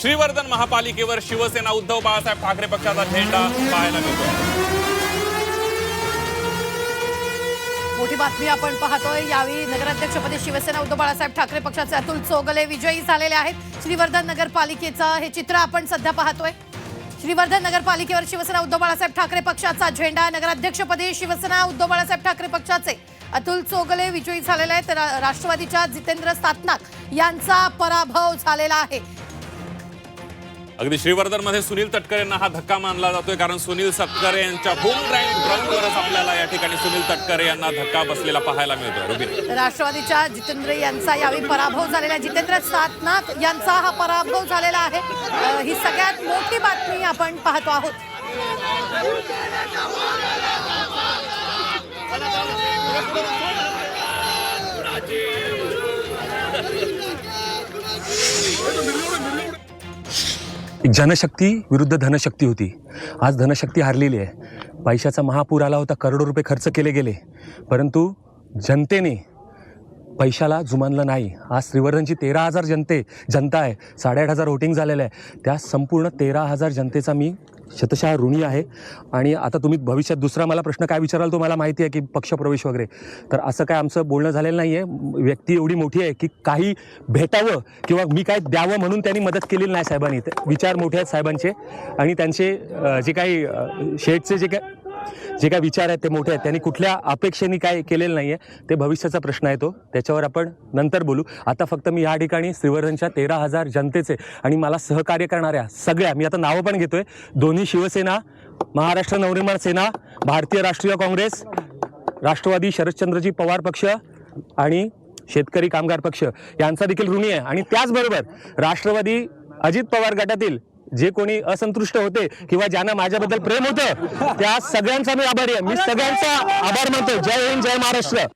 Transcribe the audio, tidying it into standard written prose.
श्रीवर्धन महापालिकेवर शिवसेना उद्धव बाळासाहेब ठाकरे पक्षाचा झेंडा पाहायला मिळतो। मोठी बातमी आपण पाहतोय। यावेळी नगराध्यक्षपदी शिवसेना उद्धव बाळासाहेब ठाकरे पक्षाचे अतुल चोगले विजयी झालेले आहेत। श्रीवर्धन नगरपालिकेचं हे चित्र आपण सध्या पाहतोय। श्रीवर्धन नगरपालिकेवर शिवसेना उद्धव बाळासाहेब ठाकरे पक्षाचा झेंडा। नगराध्यक्षपदी शिवसेना उद्धव बाळासाहेब ठाकरे पक्षाचे अतुल चोगले विजयी झालेले आहेत। राष्ट्रवादीच्या जितेंद्र सातनाक यांचा पराभव झालेला आहे। अगदी श्रीवर्धन मध्ये सुनील तटकरे यांना हा धक्का मानला जातोय, कारण सुनील तटकरे यांच्या होम ग्राउंडवरच आपल्याला या ठिकाणी सुनील तटकरे यांना धक्का बसलेला पाहायला मिळतोय। रुबीन, राष्ट्रवादीच्या जितेंद्र यांचा यावेळी पराभव झालेला आहे। जितेंद्र सातनाक यांचा हा पराभव झालेला आहे। ही सगळ्यात मोठी बातमी आपण पाहतो आहोत। एक जनशक्ती विरुद्ध धनशक्ती होती। आज धनशक्ती हारलेली आहे। पैशाचा महापूर आला होता, करोडो रुपये खर्च केले गेले, परंतु जनतेने पैशाला जुमानलं नाही। आज श्रीवर्धनची 13,000 जनता आहे, 8,500 वोटिंग झालेलं आहे। त्या संपूर्ण 13,000 जनतेचा मी शतशः ऋणी आहे। आणि आता तुम्ही भविष्यात दुसरा मला प्रश्न काय विचाराल तो मला माहिती आहे की पक्षप्रवेश वगैरे, तर असं काय आमचं बोलणं झालेलं नाही आहे। व्यक्ती एवढी मोठी आहे की काही भेटावं किंवा मी काय द्यावं म्हणून त्यांनी मदत केलेली नाही साहेबांनी। विचार मोठे आहेत साहेबांचे आणि त्यांचे जे काही शेठचे जे काय विचार आहेत ते मोठे आहेत। त्यांनी कुठल्या अपेक्षेने काय केलेलं नाही आहे, ते भविष्याचा प्रश्न आहे तो, त्याच्यावर आपण नंतर बोलू। आता फक्त मी या ठिकाणी श्रीवर्धनच्या 13,000 जनतेचे आणि मला सहकार्य करणाऱ्या सगळ्या, मी आता नावं पण घेतोय, दोन्ही शिवसेना, महाराष्ट्र नवनिर्माण सेना, भारतीय राष्ट्रीय काँग्रेस, राष्ट्रवादी शरदचंद्रजी पवार पक्ष आणि शेतकरी कामगार पक्ष यांचा देखील ऋणी आहे। आणि त्याचबरोबर राष्ट्रवादी अजित पवार गटातील जे कोणी असंतुष्ट होते किंवा ज्यांना माझ्याबद्दल प्रेम होतं त्या सगळ्यांचा मी आभारी आहे। मी सगळ्यांचा आभार मानतो। जय हिंद, जय महाराष्ट्र।